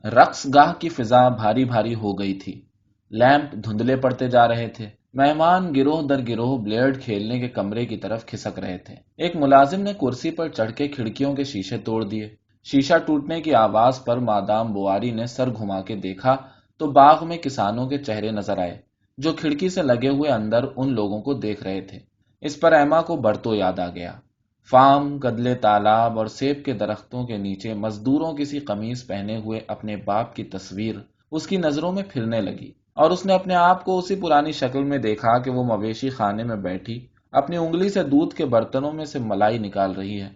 رقص گاہ کی فضا بھاری بھاری ہو گئی تھی۔ لیمپ دھندلے پڑتے جا رہے تھے۔ مہمان گروہ در گروہ بلیئرڈ کھیلنے کے کمرے کی طرف کھسک رہے تھے۔ ایک ملازم نے کرسی پر چڑھ کے کھڑکیوں کے شیشے توڑ دیے۔ شیشہ ٹوٹنے کی آواز پر مادام بواری نے سر گھما کے دیکھا تو باغ میں کسانوں کے چہرے نظر آئے جو کھڑکی سے لگے ہوئے اندر ان لوگوں کو دیکھ رہے تھے۔ اس پر ایما کو برتو یاد آ گیا۔ فارم، گدلے تالاب اور سیب کے درختوں کے نیچے مزدوروں کی سی قمیض پہنے ہوئے اپنے باپ کی تصویر اس کی نظروں میں پھرنے لگی، اور اس نے اپنے آپ کو اسی پرانی شکل میں دیکھا کہ وہ مویشی خانے میں بیٹھی اپنی انگلی سے دودھ کے برتنوں میں سے ملائی نکال رہی ہے،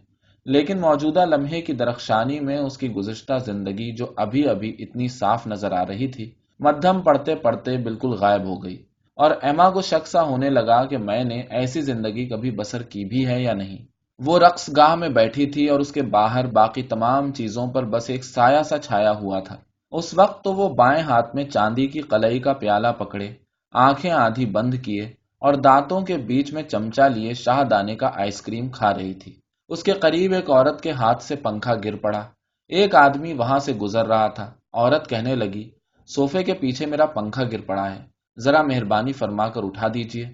لیکن موجودہ لمحے کی درخشانی میں اس کی گزشتہ زندگی جو ابھی ابھی اتنی صاف نظر آ رہی تھی، مدھم پڑھتے پڑھتے بالکل غائب ہو گئی، اور ایما کو شک سا ہونے لگا کہ میں نے ایسی زندگی کبھی بسر کی بھی ہے یا نہیں۔ وہ رقص گاہ میں بیٹھی تھی اور اس کے باہر باقی تمام چیزوں پر بس ایک سایہ سا چھایا ہوا تھا۔ اس وقت تو وہ بائیں ہاتھ میں چاندی کی قلعی کا پیالہ پکڑے، آنکھیں آدھی بند کیے اور دانتوں کے بیچ میں چمچا لیے شاہ دانے کا آئس کریم کھا رہی تھی۔ اس کے قریب ایک عورت کے ہاتھ سے پنکھا گر پڑا۔ ایک آدمی وہاں سے گزر رہا تھا۔ عورت کہنے لگی، صوفے کے پیچھے میرا پنکھا گر پڑا ہے، ذرا مہربانی فرما کر اٹھا دیجیے۔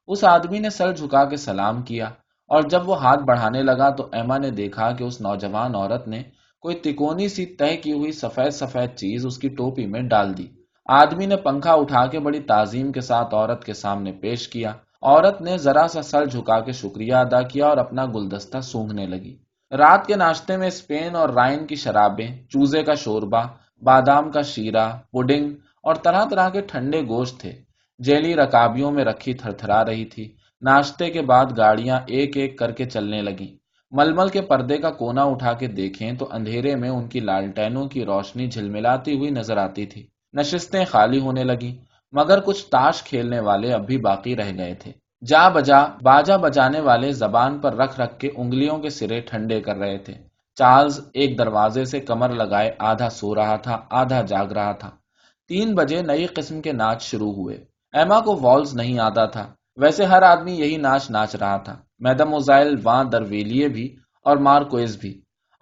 اس آدمی نے سر جھکا کے سلام کیا، اور جب وہ ہاتھ بڑھانے لگا تو ایما نے دیکھا کہ اس نوجوان عورت نے کوئی تکونی سی طے کی ہوئی سفید سفید چیز اس کی ٹوپی میں ڈال دی۔ آدمی نے پنکھا اٹھا کے بڑی تعظیم کے ساتھ عورت کے سامنے پیش کیا۔ عورت نے ذرا سا سر جھکا کے شکریہ ادا کیا اور اپنا گلدستہ سونگھنے لگی۔ رات کے ناشتے میں اسپین اور رائن کی شرابیں، چوزے کا شوربہ، بادام کا شیرہ، پڈنگ اور طرح طرح کے ٹھنڈے گوشت تھے۔ جیلی رکابیوں میں رکھی تھرتھرا رہی تھی۔ ناشتے کے بعد گاڑیاں ایک ایک کر کے چلنے لگیں۔ ململ کے پردے کا کونا اٹھا کے دیکھیں تو اندھیرے میں ان کی لالٹینوں کی روشنی جھلملاتی ہوئی نظر آتی تھی۔ نشستیں خالی ہونے لگیں، مگر کچھ تاش کھیلنے والے اب بھی باقی رہ گئے تھے۔ جا بجا باجا بجانے والے زبان پر رکھ رکھ کے انگلیوں کے سرے ٹھنڈے کر رہے تھے۔ چارلز ایک دروازے سے کمر لگائے آدھا سو رہا تھا، آدھا جاگ رہا تھا۔ 3 بجے نئی قسم کے ناچ شروع ہوئے۔ ایما کو والز نہیں آتا تھا، ویسے ہر آدمی یہی ناچ ناچ رہا تھا، میڈم اوزائل وان درویلیے بھی اور مارکوئز بھی۔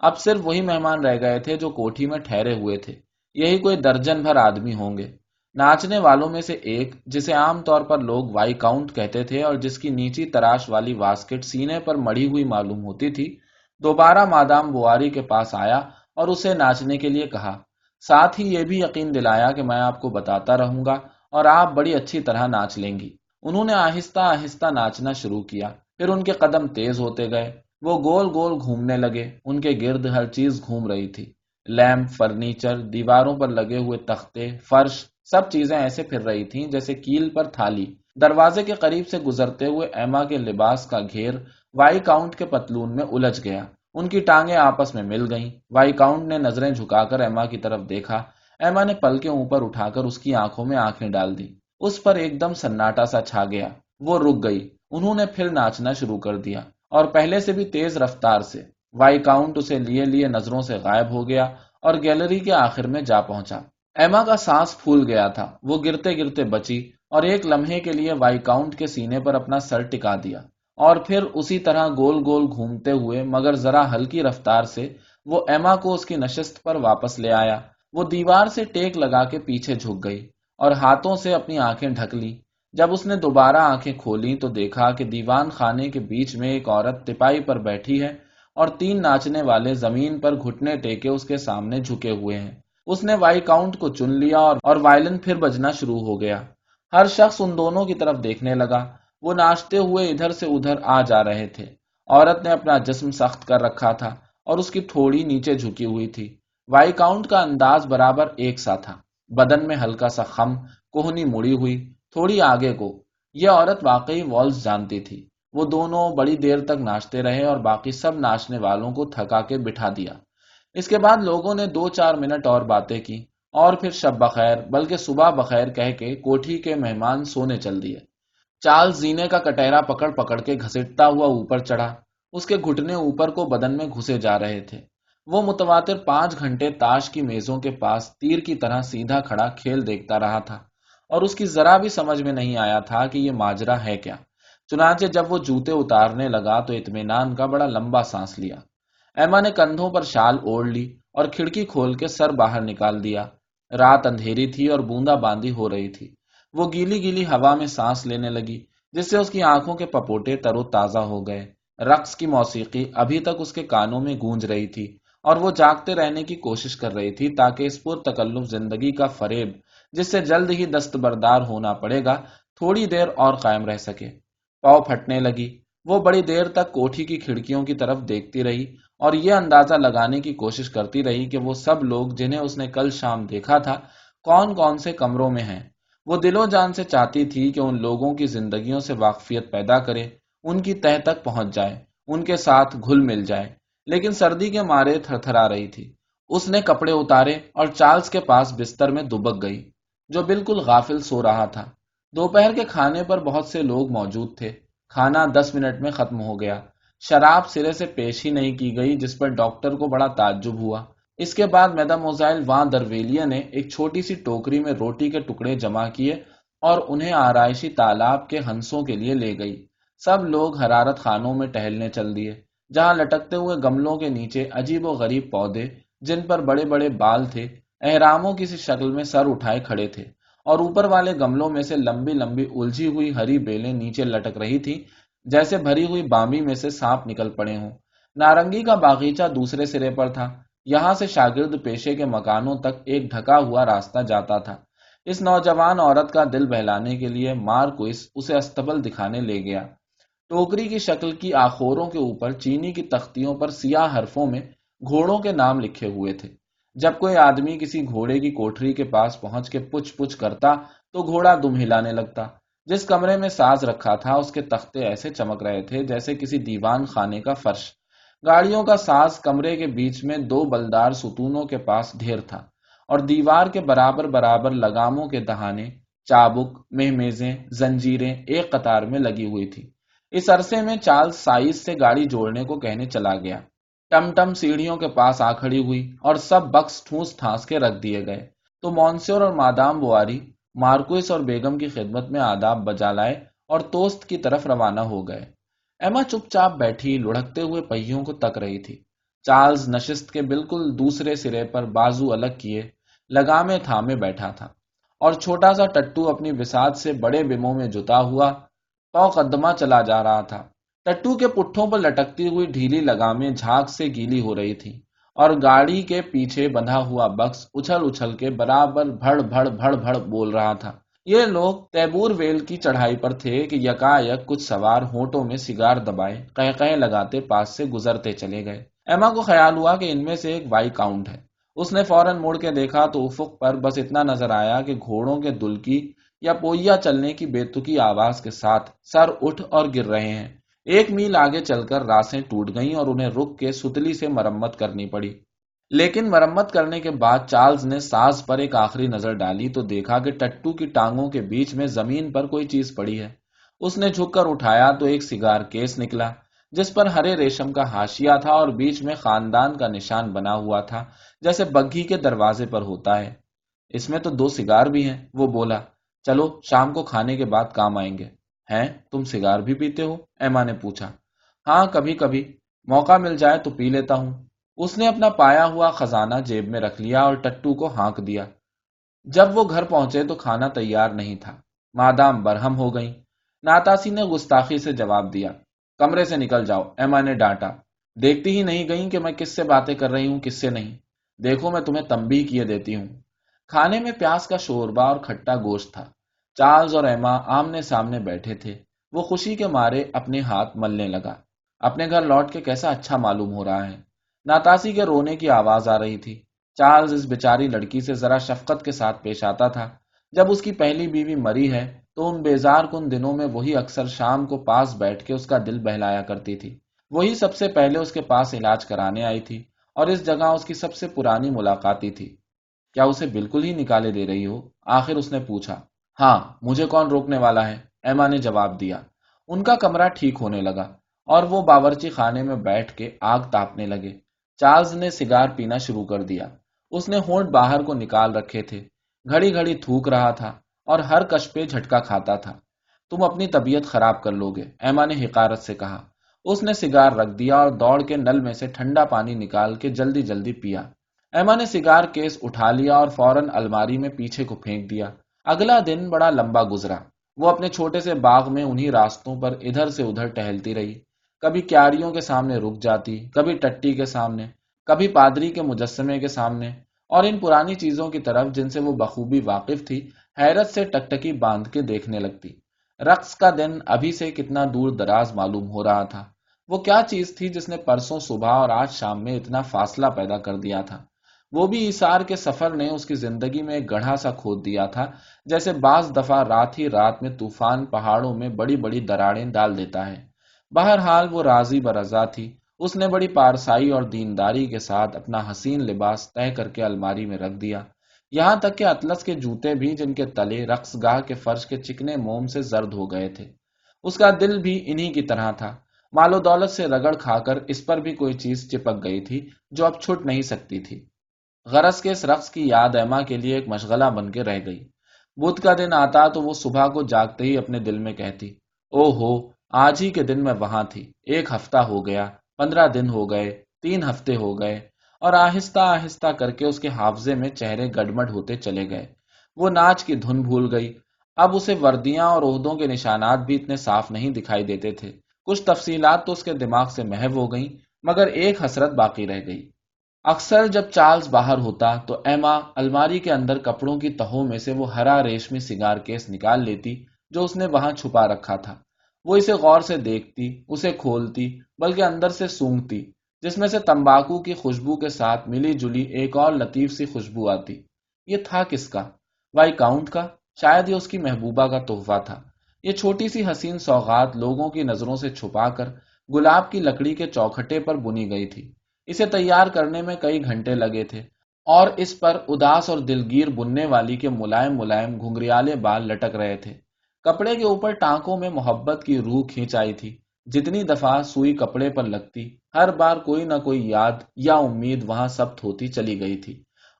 اب صرف وہی مہمان رہ گئے تھے جو کوٹھی میں ٹھہرے ہوئے تھے، یہی کوئی درجن بھر آدمی ہوں گے۔ ناچنے والوں میں سے ایک، جسے عام طور پر لوگ وائی کاؤنٹ کہتے تھے اور جس کی نیچی تراش والی واسکٹ سینے پر مڑی ہوئی معلوم ہوتی تھی، دوبارہ مادام بواری کے پاس آیا اور اسے ناچنے کے لیے کہا، ساتھ ہی یہ بھی یقین دلایا کہ میں آپ کو بتاتا رہوں گا اور آپ بڑی اچھی طرح ناچ لیں گی۔ انہوں نے آہستہ آہستہ ناچنا شروع کیا، پھر ان کے قدم تیز ہوتے گئے، وہ گول گول گھومنے لگے، ان کے گرد ہر چیز گھوم رہی تھی، لیمپ، فرنیچر، دیواروں پر لگے ہوئے تختے، فرش، سب چیزیں ایسے پھر رہی تھیں جیسے کیل پر تھالی۔ دروازے کے قریب سے گزرتے ہوئے ایما کے لباس کا گھیر وائی کاؤنٹ کے پتلون میں الجھ گیا، ان کی ٹانگیں آپس میں مل گئیں۔ وائی کاؤنٹ نے نظریں جھکا کر ایما کی طرف دیکھا۔ ایما نے پلکیں اوپر اٹھا کر اس کی آنکھوں میں آنکھیں ڈال دی۔ اس پر ایک دم سناٹا سا چھا گیا، وہ رک گئی۔ انہوں نے پھر ناچنا شروع کر دیا، اور پہلے سے بھی تیز رفتار سے۔ وائی کاؤنٹ اسے لیے لیے نظروں سے غائب ہو گیا اور گیلری کے آخر میں جا پہنچا۔ ایما کا سانس پھول گیا تھا، وہ گرتے گرتے بچی اور ایک لمحے کے لیے وائی کاؤنٹ کے سینے پر اپنا سر ٹکا دیا، اور پھر اسی طرح گول گول گھومتے ہوئے مگر ذرا ہلکی رفتار سے وہ ایما کو اس کی نشست پر واپس لے آیا۔ وہ دیوار سے ٹیک لگا کے پیچھے جھک گئی اور ہاتھوں سے اپنی آنکھیں ڈھک لی۔ جب اس نے دوبارہ آنکھیں کھولیں تو دیکھا کہ دیوان خانے کے بیچ میں ایک عورت تپائی پر بیٹھی ہے اور 3 ناچنے والے زمین پر گھٹنے ٹیکے اس کے سامنے جھکے ہوئے ہیں۔ اس نے وائی کاؤنٹ کو چن لیا اور وائلن پھر بجنا شروع ہو گیا۔ ہر شخص ان دونوں کی طرف دیکھنے لگا، وہ ناچتے ہوئے ادھر سے ادھر آ جا رہے تھے۔ عورت نے اپنا جسم سخت کر رکھا تھا اور اس کی تھوڑی نیچے جھکی ہوئی تھی۔ وائی کاؤنٹ کا انداز برابر ایک سا تھا، بدن میں ہلکا سا خم، کوہنی مڑی ہوئی تھوڑی آگے کو۔ یہ عورت واقعی والز جانتی تھی۔ وہ دونوں بڑی دیر تک ناچتے رہے اور باقی سب ناچنے والوں کو تھکا کے بٹھا دیا۔ اس کے بعد لوگوں نے 2-4 منٹ اور باتیں کی اور پھر شب بخیر بلکہ صبح بخیر کہہ کے کوٹھی کے مہمان سونے چل دیے۔ چارلز زینے کا کٹہرا پکڑ پکڑ کے گھسٹتا ہوا اوپر چڑھا، اس کے گھٹنے اوپر کو بدن میں گھسے جا رہے تھے۔ وہ متواتر 5 گھنٹے تاش کی میزوں کے پاس تیر کی طرح سیدھا کھڑا کھیل دیکھتا رہا تھا، اور اس کی ذرا بھی سمجھ میں نہیں آیا تھا کہ یہ ماجرا ہے کیا۔ چنانچہ جب وہ جوتے اتارنے لگا تو اطمینان کا بڑا لمبا سانس لیا۔ ایما نے کندھوں پر شال اوڑھ لی اور کھڑکی کھول کے سر باہر نکال دیا۔ رات اندھیری تھی اور بوندا باندی ہو رہی تھی۔ وہ گیلی گیلی ہوا میں سانس لینے لگی، جس سے اس کی آنکھوں کے پپوٹے تر و تازہ ہو گئے۔ رقص کی موسیقی ابھی تک اس کے کانوں میں گونج رہی تھی اور وہ جاگتے رہنے کی کوشش کر رہی تھی تاکہ اس پرتکلف زندگی کا فریب، جس سے جلد ہی دستبردار ہونا پڑے گا، تھوڑی دیر اور قائم رہ سکے۔ پاؤں پھٹنے لگی۔ وہ بڑی دیر تک کوٹھی کی کھڑکیوں کی طرف دیکھتی رہی اور یہ اندازہ لگانے کی کوشش کرتی رہی کہ وہ سب لوگ جنہیں اس نے کل شام دیکھا تھا کون کون سے کمروں میں ہیں۔ وہ دل و جان سے چاہتی تھی کہ ان لوگوں کی زندگیوں سے واقفیت پیدا کرے، ان کی تہہ تک پہنچ جائے، ان کے ساتھ گھل مل جائے، لیکن سردی کے مارے تھر تھرا رہی تھی۔ اس نے کپڑے اتارے اور چارلز کے پاس بستر میں دبک گئی، جو بالکل غافل سو رہا تھا۔ دوپہر کے کھانے پر بہت سے لوگ موجود تھے۔ کھانا 10 منٹ میں ختم ہو گیا۔ شراب سرے سے پیش ہی نہیں کی گئی، جس پر ڈاکٹر کو بڑا تعجب ہوا۔ اس کے بعد میڈموزیل وان درویلیے نے ایک چھوٹی سی ٹوکری میں روٹی کے ٹکڑے جمع کیے اور انہیں آرائشی تالاب کے ہنسوں کے لیے لے گئی۔ سب لوگ حرارت خانوں میں ٹہلنے چل دیے، جہاں لٹکتے ہوئے گملوں کے نیچے عجیب و غریب پودے، جن پر بڑے بڑے بال تھے، اہراموں کی سی شکل میں سر اٹھائے کھڑے تھے، اور اوپر والے گملوں میں سے لمبی لمبی الجھی ہوئی ہری بیلیں نیچے لٹک رہی تھی، جیسے بھری ہوئی بامی میں سے سانپ نکل پڑے ہوں۔ نارنگی کا باغیچہ دوسرے سرے پر تھا۔ یہاں سے شاگرد پیشے کے مکانوں تک ایک ڈھکا ہوا راستہ جاتا تھا۔ اس نوجوان عورت کا دل بہلانے کے لیے مارکوئس اسے استبل دکھانے لے گیا۔ ٹوکری کی شکل کی آخوروں کے اوپر چینی کی تختیوں پر سیاہ حرفوں میں گھوڑوں کے نام لکھے ہوئے تھے۔ جب کوئی آدمی کسی گھوڑے کی کوٹری کے پاس پہنچ کے پچھ پچھ کرتا تو گھوڑا دم ہلانے لگتا۔ جس کمرے میں ساز رکھا تھا اس کے تختے ایسے چمک رہے تھے جیسے کسی دیوان خانے کا فرش۔ گاڑیوں کا ساز کمرے کے بیچ میں 2 بلدار ستونوں کے پاس ڈھیر تھا، اور دیوار کے برابر برابر لگاموں کے دہانے، چابک، مہمیزیں، زنجیریں ایک قطار میں لگی ہوئی تھی۔ اس عرصے میں چارلز سائز سے گاڑی جوڑنے کو کہنے چلا گیا۔ ٹم ٹم سیڑھیوں کے پاس آ کھڑی ہوئی اور سب بکس ٹھونس ٹھانس کے رکھ دیے گئے تو مونسیور اور مادام بواری مارکوئس اور بیگم کی خدمت میں آداب بجا لائے اور توست کی طرف روانہ ہو گئے۔ ایما چپ چاپ بیٹھی لڑھکتے ہوئے پہیوں کو تک رہی تھی۔ چارلز نشست کے بالکل دوسرے سرے پر بازو الگ کیے لگامے تھامے بیٹھا تھا، اور چھوٹا سا ٹٹو اپنی وسعت سے بڑے بموں میں جتا ہوا قدمہ چلا جا رہا تھا۔ ٹٹو کے پٹھوں پر لٹکتی ہوئی ڈھیلی لگامیں جھاگ سے گیلی ہو رہی تھی، اور گاڑی کے پیچھے بندھا ہوا بکس اچھل اچھل کے برابر بھڑ بھڑ بھڑ بھڑ بول رہا تھا۔ یہ لوگ تیبور ویل کی چڑھائی پر تھے کہ یکا یک کچھ سوار ہونٹوں میں سگار دبائے قہقہے لگاتے پاس سے گزرتے چلے گئے۔ ایما کو خیال ہوا کہ ان میں سے ایک وائی کاؤنٹ ہے۔ اس نے فوراً مڑ کے دیکھا تو افق پر بس اتنا نظر آیا کہ گھوڑوں کے دلکی یا پوئیا چلنے کی بے تکی آواز کے ساتھ سر اٹھ اور گر رہے ہیں۔ 1 میل آگے چل کر راسیں ٹوٹ گئیں اور انہیں رک کے ستلی سے مرمت کرنی پڑی۔ لیکن مرمت کرنے کے بعد چارلز نے ساز پر ایک آخری نظر ڈالی تو دیکھا کہ ٹٹو کی ٹانگوں کے بیچ میں زمین پر کوئی چیز پڑی ہے۔ اس نے جھک کر اٹھایا تو ایک سگار کیس نکلا، جس پر ہرے ریشم کا حاشیہ تھا اور بیچ میں خاندان کا نشان بنا ہوا تھا، جیسے بگھی کے دروازے پر ہوتا ہے۔ اس میں تو 2 سگار بھی ہیں، وہ بولا۔ چلو شام کو کھانے کے بعد کام آئیں گے۔ ہیں تم سگار بھی پیتے ہو؟ ایما نے پوچھا۔ ہاں کبھی کبھی، موقع مل جائے تو پی لیتا ہوں۔ اس نے اپنا پایا ہوا خزانہ جیب میں رکھ لیا اور ٹٹو کو ہانک دیا۔ جب وہ گھر پہنچے تو کھانا تیار نہیں تھا۔ مادام برہم ہو گئیں۔ ناتاسی نے گستاخی سے جواب دیا۔ کمرے سے نکل جاؤ، ایما نے ڈانٹا۔ دیکھتی ہی نہیں گئیں کہ میں کس سے باتیں کر رہی ہوں کس سے نہیں؟ دیکھو میں تمہیں تنبیہ کیے دیتی ہوں۔ کھانے میں پیاز کا شوربہ اور کھٹا گوشت تھا۔ چارلز اور ایما آمنے سامنے بیٹھے تھے۔ وہ خوشی کے مارے اپنے ہاتھ ملنے لگا۔ اپنے گھر لوٹ کے کیسا اچھا معلوم ہو رہا ہے۔ ناتاسی کے رونے کی آواز آ رہی تھی۔ چارلز اس بیچاری لڑکی سے ذرا شفقت کے ساتھ پیش آتا تھا۔ جب اس کی پہلی بیوی مری ہے تو ان بیزار کن دنوں میں وہی اکثر شام کو پاس بیٹھ کے اس کا دل بہلایا کرتی تھی۔ وہی سب سے پہلے اس کے پاس علاج کرانے آئی تھی، اور اس جگہ اس کی سب سے پرانی ملاقاتی تھی۔ کیا اسے بالکل ہی نکالے دے رہی ہو؟ آخر اس نے پوچھا۔ ہاں، مجھے کون روکنے والا ہے، ایما نے جواب دیا۔ ان کا کمرہ ٹھیک ہونے لگا اور وہ باورچی خانے میں بیٹھ کے آگ تاپنے لگے۔ چارلز نے سگار پینا شروع کر دیا۔ اس نے ہونٹ باہر کو نکال رکھے تھے، گھڑی گھڑی تھوک رہا تھا اور ہر کش پہ جھٹکا کھاتا تھا۔ تم اپنی طبیعت خراب کر لو گے، ایما نے حقارت سے کہا۔ اس نے سگار رکھ دیا اور دوڑ کے نل میں سے ٹھنڈا پانی نکال کے جلدی جلدی پیا۔ ایما نے سگار کیس اٹھا لیا اور فوراً الماری میں پیچھے کو پھینک دیا۔ اگلا دن بڑا لمبا گزرا۔ وہ اپنے چھوٹے سے باغ میں انہی راستوں پر ادھر سے ادھر ٹہلتی رہی۔ کبھی کیاریوں کے سامنے رک جاتی، کبھی ٹٹی کے سامنے، کبھی پادری کے مجسمے کے سامنے، اور ان پرانی چیزوں کی طرف جن سے وہ بخوبی واقف تھی حیرت سے ٹکٹکی باندھ کے دیکھنے لگتی۔ رقص کا دن ابھی سے کتنا دور دراز معلوم ہو رہا تھا۔ وہ کیا چیز تھی جس نے پرسوں صبح اور آج شام میں اتنا فاصلہ پیدا کر دیا تھا؟ وہ بھی ایثار کے سفر نے اس کی زندگی میں ایک گڑھا سا کھود دیا تھا، جیسے بعض دفعہ رات ہی رات میں طوفان پہاڑوں میں بڑی بڑی دراڑیں ڈال دیتا ہے۔ بہرحال وہ راضی برضا تھی۔ اس نے بڑی پارسائی اور دینداری کے ساتھ اپنا حسین لباس طے کر کے الماری میں رکھ دیا، یہاں تک کہ اطلس کے جوتے بھی جن کے تلے رقص گاہ کے فرش کے چکنے موم سے زرد ہو گئے تھے۔ اس کا دل بھی انہی کی طرح تھا، مال و دولت سے رگڑ کھا کر اس پر بھی کوئی چیز چپک گئی تھی جو اب چھٹ نہیں سکتی تھی۔ غرض کے اس رقص کی یاد ایما کے لیے ایک مشغلہ بن کے رہ گئی۔ بدھ کا دن آتا تو وہ صبح کو جاگتے ہی اپنے دل میں کہتی، او ہو، آج ہی کے دن میں وہاں تھی، 1 ہفتہ ہو گیا، 15 دن ہو گئے، 3 ہفتے ہو گئے، اور آہستہ آہستہ کر کے اس کے حافظے میں چہرے گڈمڈ ہوتے چلے گئے۔ وہ ناچ کی دھن بھول گئی۔ اب اسے وردیاں اور عہدوں کے نشانات بھی اتنے صاف نہیں دکھائی دیتے تھے۔ کچھ تفصیلات تو اس کے دماغ سے محو ہو گئیں، مگر ایک حسرت باقی رہ گئی۔ اکثر جب چارلز باہر ہوتا تو ایما الماری کے اندر کپڑوں کی تہوں میں سے وہ ہرا ریشمی سگار کیس نکال لیتی جو اس نے وہاں چھپا رکھا تھا۔ وہ اسے غور سے دیکھتی، اسے کھولتی، بلکہ اندر سے سونگھتی، جس میں سے تمباکو کی خوشبو کے ساتھ ملی جلی ایک اور لطیف سی خوشبو آتی۔ یہ تھا کس کا؟ وائی کاؤنٹ کا؟ شاید یہ اس کی محبوبہ کا تحفہ تھا۔ یہ چھوٹی سی حسین سوغات لوگوں کی نظروں سے چھپا کر گلاب کی لکڑی کے چوکھٹے پر بنی گئی تھی۔ اسے تیار کرنے میں کئی گھنٹے لگے تھے، اور اس پر اداس اور دلگیر بننے والی کے ملائم ملائم گھنگریالے بال لٹک رہے تھے۔ کپڑے کے اوپر ٹانکوں میں محبت کی روح کھینچ آئی تھی۔ جتنی دفعہ سوئی کپڑے پر لگتی، ہر بار کوئی نہ کوئی یاد یا امید وہاں ثبت ہوتی چلی گئی تھی،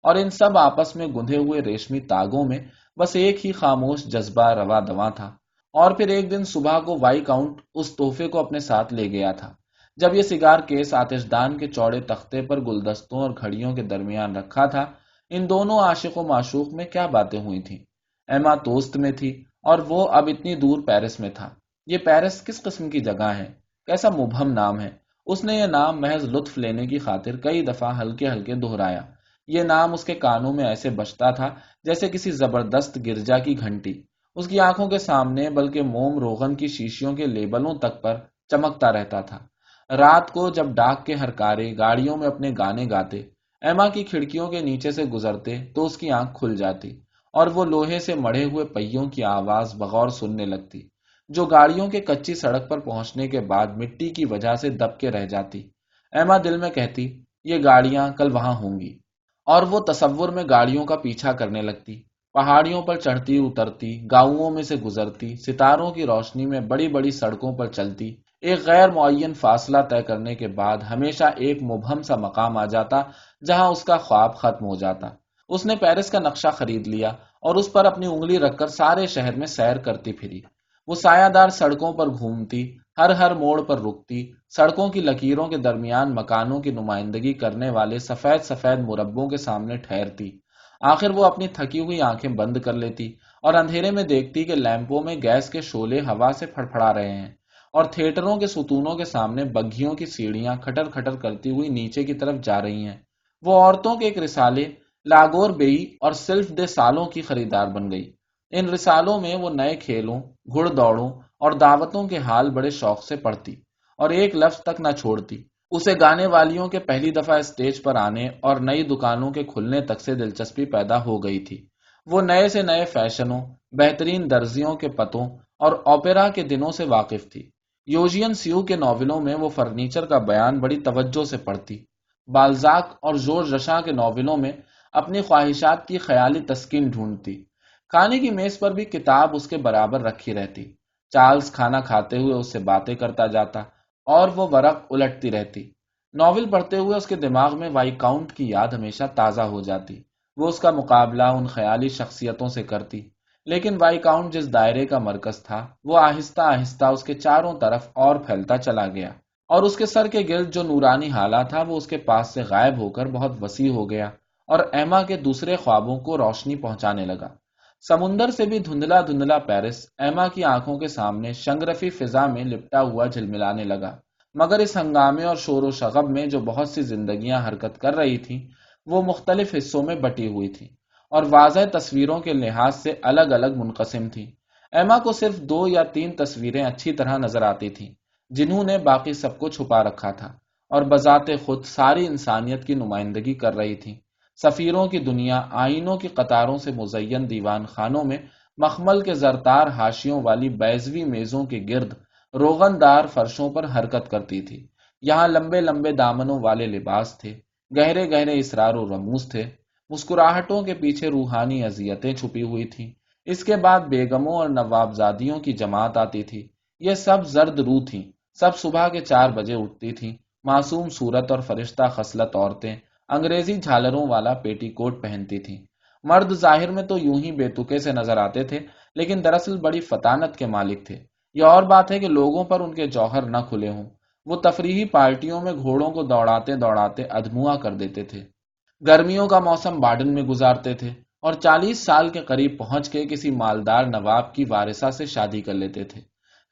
اور ان سب آپس میں گندھے ہوئے ریشمی تاگوں میں بس ایک ہی خاموش جذبہ روا دواں تھا۔ اور پھر ایک دن صبح کو وائی کاؤنٹ اس تحفے کو اپنے ساتھ لے گیا تھا۔ جب یہ سگار کیس آتش دان کے چوڑے تختے پر گلدستوں اور گھڑیوں کے درمیان رکھا تھا، ان دونوں عاشق و معشوق میں کیا باتیں ہوئی تھیں؟ ایما توست میں تھی، اور وہ اب اتنی دور پیرس میں تھا۔ یہ پیرس کس قسم کی جگہ ہے؟ کیسا مبہم نام ہے! اس نے یہ نام محض لطف لینے کی خاطر کئی دفعہ ہلکے ہلکے دہرایا۔ یہ نام اس کے کانوں میں ایسے بجتا تھا جیسے کسی زبردست گرجا کی گھنٹی۔ اس کی آنکھوں کے سامنے بلکہ موم روغن کی شیشیوں کے لیبلوں تک پر چمکتا رہتا تھا۔ رات کو جب ڈاک کے ہرکارے گاڑیوں میں اپنے گانے گاتے، ایما کی کھڑکیوں کے نیچے سے گزرتے تو اس کی آنکھ کھل جاتی، اور وہ لوہے سے مڑے ہوئے پہیوں کی آواز بغور سننے لگتی، جو گاڑیوں کے کچی سڑک پر پہنچنے کے بعد مٹی کی وجہ سے دب کے رہ جاتی۔ ایما دل میں کہتی، یہ گاڑیاں کل وہاں ہوں گی، اور وہ تصور میں گاڑیوں کا پیچھا کرنے لگتی، پہاڑیوں پر چڑھتی اترتی، گاؤں میں سے گزرتی، ستاروں کی روشنی میں بڑی بڑی سڑکوں پر چلتی۔ ایک غیر معین فاصلہ طے کرنے کے بعد ہمیشہ ایک مبہم سا مقام آ جاتا جہاں اس کا خواب ختم ہو جاتا۔ اس نے پیرس کا نقشہ خرید لیا اور اس پر اپنی انگلی رکھ کر سارے شہر میں سیر کرتی پھری۔ وہ سایہ دار سڑکوں پر گھومتی، ہر موڑ پر رکتی، سڑکوں کی لکیروں کے درمیان مکانوں کی نمائندگی کرنے والے سفید سفید مربوں کے سامنے ٹھہرتی۔ آخر وہ اپنی تھکی ہوئی آنکھیں بند کر لیتی اور اندھیرے میں دیکھتی کہ لیمپوں میں گیس کے شعلے ہوا سے پھڑپھڑا رہے ہیں، اور تھیٹروں کے ستونوں کے سامنے بگھیوں کی سیڑھیاں کھٹر کھٹر کرتی ہوئی نیچے کی طرف جا رہی ہیں۔ وہ عورتوں کے ایک رسالے لاگور بیئی اور سلف دے سالوں کی خریدار بن گئی۔ ان رسالوں میں وہ نئے کھیلوں، گھڑ دوڑوں اور دعوتوں کے حال بڑے شوق سے پڑھتی، اور ایک لفظ تک نہ چھوڑتی۔ اسے گانے والیوں کے پہلی دفعہ اسٹیج پر آنے اور نئی دکانوں کے کھلنے تک سے دلچسپی پیدا ہو گئی تھی۔ وہ نئے سے نئے فیشنوں، بہترین درزیوں کے پتوں اور اوپیرا کے دنوں سے واقف تھی۔ یوجین سیو کے ناولوں میں وہ فرنیچر کا بیان بڑی توجہ سے پڑھتی۔ بالزاک اور جورج رشاں کے ناولوں میں اپنی خواہشات کی خیالی تسکین ڈھونڈتی۔ کھانے کی میز پر بھی کتاب اس کے برابر رکھی رہتی۔ چارلز کھانا کھاتے ہوئے اس سے باتیں کرتا جاتا اور وہ ورق الٹتی رہتی۔ ناول پڑھتے ہوئے اس کے دماغ میں وائی کاؤنٹ کی یاد ہمیشہ تازہ ہو جاتی۔ وہ اس کا مقابلہ ان خیالی شخصیتوں سے کرتی، لیکن وائی کاؤنٹ جس دائرے کا مرکز تھا وہ آہستہ آہستہ اس کے چاروں طرف اور پھیلتا چلا گیا۔ اور اس کے سر کے گرد جو نورانی ہالہ تھا وہ اس کے پاس سے غائب ہو کر بہت وسیع ہو گیا اور ایما کے دوسرے خوابوں کو روشنی پہنچانے لگا۔ سمندر سے بھی دھندلا دھندلا پیرس ایما کی آنکھوں کے سامنے شنگرفی فضا میں لپٹا ہوا جھلملانے لگا، مگر اس ہنگامے اور شور و شغب میں جو بہت سی زندگیاں حرکت کر رہی تھیں وہ مختلف حصوں میں بٹی ہوئی تھیں اور واضح تصویروں کے لحاظ سے الگ الگ منقسم تھیں۔ ایما کو صرف 2 یا 3 تصویریں اچھی طرح نظر آتی تھیں، جنہوں نے باقی سب کو چھپا رکھا تھا اور بذات خود ساری انسانیت کی نمائندگی کر رہی تھیں۔ سفیروں کی دنیا آئینوں کی قطاروں سے مزین دیوان خانوں میں مخمل کے زرتار حاشیوں والی بیضوی میزوں کے گرد روغن دار فرشوں پر حرکت کرتی تھی۔ یہاں لمبے لمبے دامنوں والے لباس تھے، گہرے گہرے اسرار و رموز تھے، مسکراہٹوں کے پیچھے روحانی اذیتیں چھپی ہوئی تھیں۔ اس کے بعد بیگموں اور نوابزادیوں کی جماعت آتی تھی۔ یہ سب زرد روح تھیں، سب صبح کے 4 بجے اٹھتی تھیں، معصوم صورت اور فرشتہ خصلت عورتیں انگریزی جھالروں والا پیٹی کوٹ پہنتی تھیں۔ مرد ظاہر میں تو یوں ہی بے تکے سے نظر آتے تھے، لیکن دراصل بڑی فطانت کے مالک تھے۔ یہ اور بات ہے کہ لوگوں پر ان کے جوہر نہ کھلے ہوں۔ وہ تفریحی پارٹیوں میں گھوڑوں کو دوڑاتے دوڑاتے ادھموا کر دیتے تھے، گرمیوں کا موسم بارڈن میں گزارتے تھے اور 40 سال کے قریب پہنچ کے کسی مالدار نواب کی وارثہ سے شادی کر لیتے تھے۔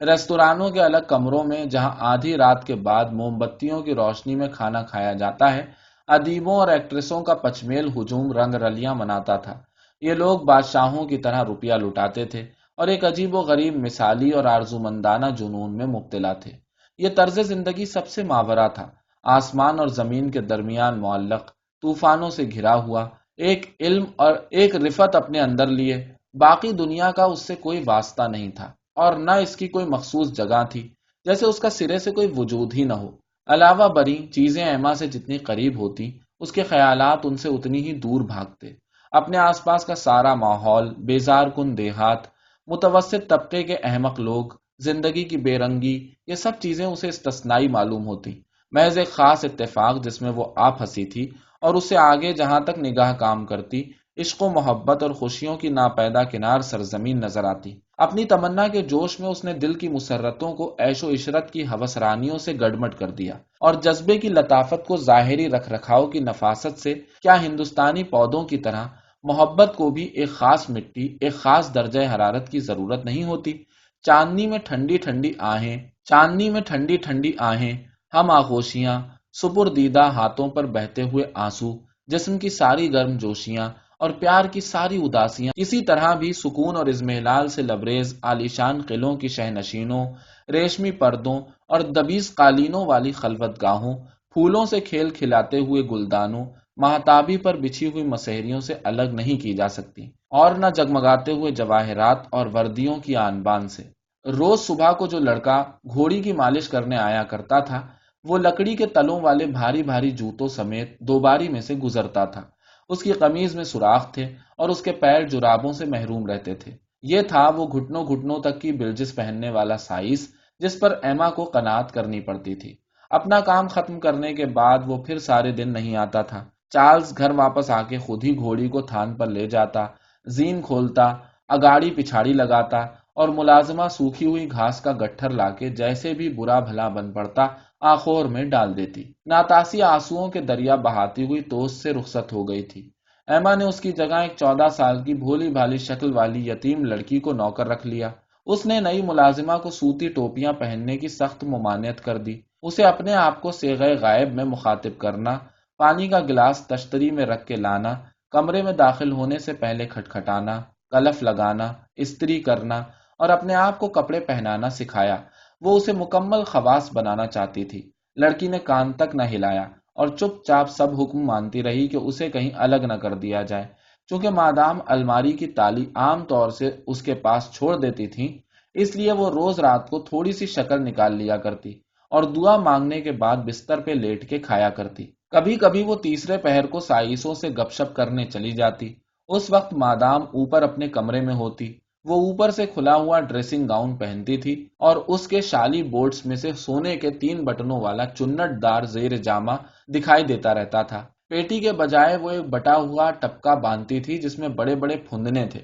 ریستورانوں کے الگ کمروں میں جہاں آدھی رات کے بعد موم بتیوں کی روشنی میں کھانا کھایا جاتا ہے، ادیبوں اور ایکٹریسوں کا پچمیل ہجوم رنگ رلیاں مناتا تھا۔ یہ لوگ بادشاہوں کی طرح روپیہ لٹاتے تھے اور ایک عجیب و غریب مثالی اور آرزومندانہ جنون میں مبتلا تھے۔ یہ طرز زندگی سب سے ماورا تھا، آسمان اور زمین کے درمیان معلق، طوفانوں سے گھرا ہوا، ایک علم اور ایک رفت اپنے اندر لیے۔ باقی دنیا کا اس سے کوئی واسطہ نہیں تھا اور نہ اس کی کوئی مخصوص جگہ تھی، جیسے اس کا سرے سے کوئی وجود ہی نہ ہو۔ علاوہ بری چیزیں ایما سے جتنی قریب ہوتی، اس کے خیالات ان سے اتنی ہی دور بھاگتے۔ اپنے آس پاس کا سارا ماحول، بیزار کن دیہات، متوسط طبقے کے احمق لوگ، زندگی کی بے رنگی، یہ سب چیزیں اسے استثنائی معلوم ہوتی، محض ایک خاص اتفاق جس میں وہ آپ ہنسی تھی، اور اس سے آگے جہاں تک نگاہ کام کرتی، عشق و محبت اور خوشیوں کی ناپیدا کنار سرزمین نظر آتی۔ اپنی تمنا کے جوش میں اس نے دل کی مسرتوں کو عیش و عشرت کی ہوس رانیوں سے گڑمٹ کر دیا اور جذبے کی لطافت کو ظاہری رکھ رکھاؤ کی نفاست سے، کیا ہندوستانی پودوں کی طرح محبت کو بھی ایک خاص مٹی، ایک خاص درجہ حرارت کی ضرورت نہیں ہوتی؟ چاندنی میں ٹھنڈی ٹھنڈی آہیں، چاندنی میں ٹھنڈی ٹھنڈی آہیں، ہم آغوشیاں، سپردیدہ ہاتھوں پر بہتے ہوئے آنسو، جسم کی ساری گرم جوشیاں اور پیار کی ساری اداسیاں، اسی طرح بھی سکون اور اضمحلال سے لبریز عالیشان قلعوں کی شہنشینوں، ریشمی پردوں اور دبیز قالینوں والی خلوت گاہوں، پھولوں سے کھیل کھلاتے ہوئے گلدانوں، مہتابی پر بچھی ہوئی مسحریوں سے الگ نہیں کی جا سکتی، اور نہ جگمگاتے ہوئے جواہرات اور وردیوں کی آن بان سے۔ روز صبح کو جو لڑکا گھوڑی کی مالش کرنے آیا کرتا تھا، وہ لکڑی کے تلوں والے بھاری بھاری جوتوں سمیت 2 باری میں سے گزرتا تھا۔ اس کی قمیض میں سوراخ تھے اور اس کے پیر جرابوں سے محروم رہتے تھے۔ یہ تھا وہ گھٹنوں گھٹنوں تک کی بلجس پہننے والا سائز جس پر ایما کو قناعت کرنی پڑتی تھی۔ اپنا کام ختم کرنے کے بعد وہ پھر سارے دن نہیں آتا تھا۔ چارلز گھر واپس آ کے خود ہی گھوڑی کو تھان پر لے جاتا، زین کھولتا، اگاڑی پچھاڑی لگاتا اور ملازمہ سوکھی ہوئی گھاس کا گٹھر لا کے جیسے بھی برا بھلا بن پڑتا آخور میں ڈال دیتی۔ ناتاسی آنسوؤں کے دریا بہاتی ہوئی تو اس سے رخصت ہو گئی تھی۔ ایما نے اس کی جگہ ایک 14 سال کی بھولی بھالی شکل والی یتیم لڑکی کو نوکر رکھ لیا۔ اس نے نئی ملازمہ کو سوتی ٹوپیاں پہننے کی سخت ممانعت کر دی۔ اسے اپنے آپ کو صیغہ غائب میں مخاطب کرنا، پانی کا گلاس تشتری میں رکھ کے لانا، کمرے میں داخل ہونے سے پہلے کھٹکھٹانا، کلف لگانا، استری کرنا اور اپنے آپ کو کپڑے پہنانا سکھایا۔ وہ اسے مکمل خواص بنانا چاہتی تھی۔ لڑکی نے کان تک نہ ہلایا اور چپ چاپ سب حکم مانتی رہی کہ اسے کہیں الگ نہ کر دیا جائے۔ چونکہ مادام الماری کی تالی عام طور سے اس کے پاس چھوڑ دیتی تھی، اس لیے وہ روز رات کو تھوڑی سی شکر نکال لیا کرتی اور دعا مانگنے کے بعد بستر پہ لیٹ کے کھایا کرتی۔ کبھی کبھی وہ تیسرے پہر کو سائسوں سے گپ شپ کرنے چلی جاتی۔ اس وقت مادام اوپر اپنے کمرے میں ہوتی۔ وہ اوپر سے کھلا ہوا ڈریسنگ گاؤن پہنتی تھی اور اس کے شالی بورڈز میں سے سونے کے 3 بٹنوں والا چنٹ دار زیر جامہ دکھائی دیتا رہتا تھا۔ پیٹی کے بجائے وہ ایک بٹا ہوا ٹپکا باندھتی تھی جس میں بڑے بڑے پھندنے تھے